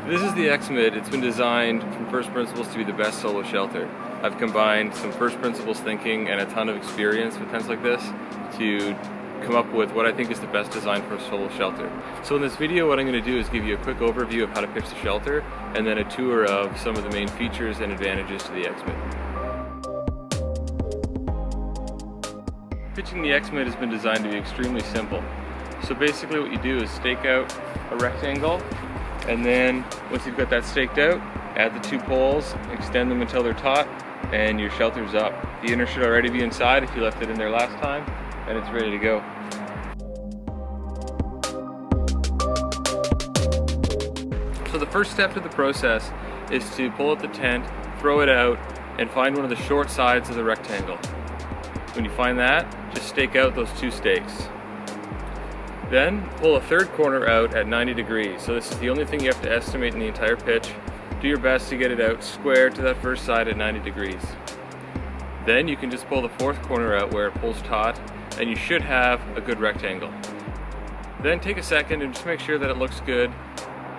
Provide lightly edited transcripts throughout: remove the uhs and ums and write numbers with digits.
This is the X-Mid. It's been designed from first principles to be the best solo shelter. I've combined some first principles thinking and a ton of experience with tents like this to come up with what I think is the best design for a solo shelter. So in this video, what I'm going to do is give you a quick overview of how to pitch the shelter and then a tour of some of the main features and advantages to the X-Mid. Pitching the X-Mid has been designed to be extremely simple. So basically what you do is stake out a rectangle, and then once you've got that staked out, add the two poles, extend them until they're taut, and your shelter's up. The inner should already be inside if you left it in there last time, and it's ready to go. So the first step to the process is to pull out the tent, throw it out, and find one of the short sides of the rectangle. When you find that, just stake out those two stakes. Then pull a third corner out at 90 degrees. So this is the only thing you have to estimate in the entire pitch. Do your best to get it out square to that first side at 90 degrees. Then you can just pull the fourth corner out where it pulls taut, and you should have a good rectangle. Then take a second and just make sure that it looks good.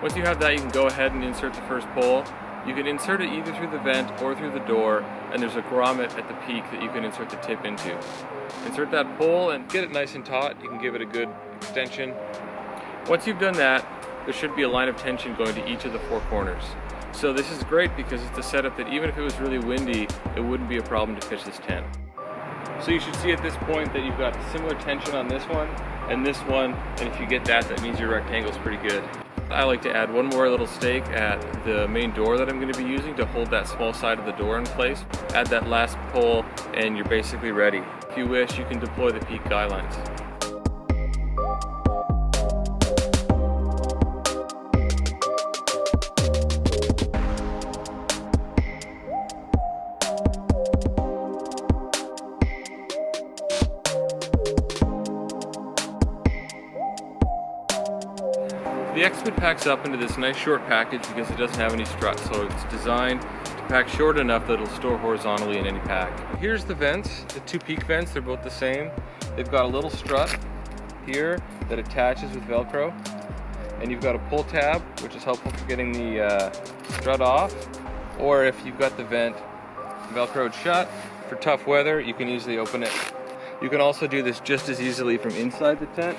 Once you have that, you can go ahead and insert the first pole. You can insert it either through the vent or through the door, and there's a grommet at the peak that you can insert the tip into. Insert that pole and get it nice and taut. You can give it a good extension. Once you've done that, there should be a line of tension going to each of the four corners. So this is great because it's a setup that even if it was really windy, it wouldn't be a problem to pitch this tent. So you should see at this point that you've got similar tension on this one and this one, and if you get that, that means your rectangle is pretty good. I like to add one more little stake at the main door that I'm going to be using to hold that small side of the door in place. Add that last pole and you're basically ready. If you wish, you can deploy the peak guylines. The X-Mid packs up into this nice short package because it doesn't have any struts, so it's designed to pack short enough that it'll store horizontally in any pack. Here's the vents, the two peak vents, they're both the same. They've got a little strut here that attaches with Velcro, and you've got a pull tab, which is helpful for getting the strut off, or if you've got the vent Velcroed shut, for tough weather, you can easily open it. You can also do this just as easily from inside the tent.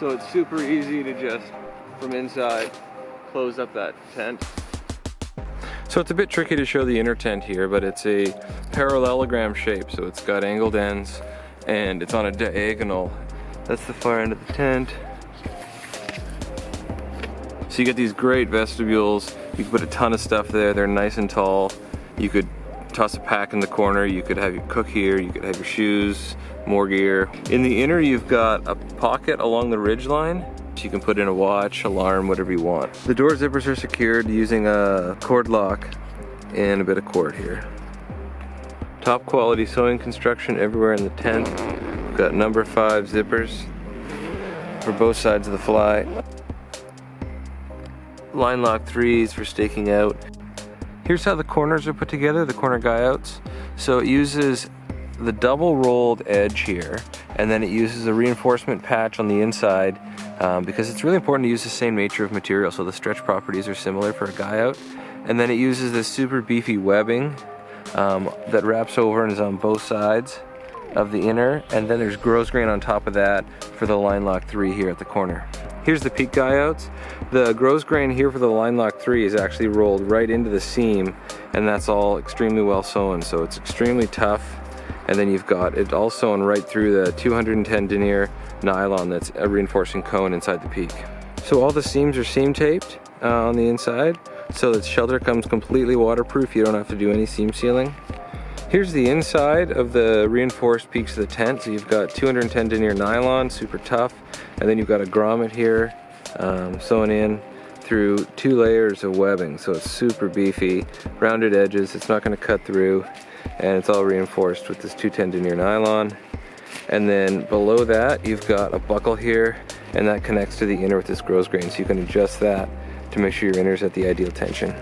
So it's super easy to just, from inside, close up that tent. So it's a bit tricky to show the inner tent here, but it's a parallelogram shape, so it's got angled ends, and it's on a diagonal. That's the far end of the tent. So you get these great vestibules. You can put a ton of stuff there. They're nice and tall. You could toss a pack in the corner. You could have your cook here. You could have your shoes, more gear. In the inner, you've got a pocket along the ridge line. So you can put in a watch, alarm, whatever you want. The door zippers are secured using a cord lock and a bit of cord here. Top quality sewing construction everywhere in the tent. We've got number 5 zippers for both sides of the fly. Line lock 3s for staking out. Here's how the corners are put together, the corner guy outs. So it uses the double rolled edge here, and then it uses a reinforcement patch on the inside because it's really important to use the same nature of material, so the stretch properties are similar for a guy out. And then it uses this super beefy webbing that wraps over and is on both sides of the inner, and then there's gross grain on top of that for the line lock 3 here at the corner. Here's the peak guy outs. The gross grain here for the line lock 3 is actually rolled right into the seam, and that's all extremely well sewn, so it's extremely tough. And then you've got it all sewn right through the 210 denier nylon that's a reinforcing cone inside the peak. So all the seams are seam taped on the inside, so the shelter comes completely waterproof. You don't have to do any seam sealing. Here's the inside of the reinforced peaks of the tent. So you've got 210 denier nylon, super tough, and then you've got a grommet here sewn in through 2 layers of webbing. So it's super beefy, rounded edges, it's not going to cut through, and it's all reinforced with this 210 denier nylon. And then below that you've got a buckle here, and that connects to the inner with this gross grain, so you can adjust that to make sure your inner's at the ideal tension.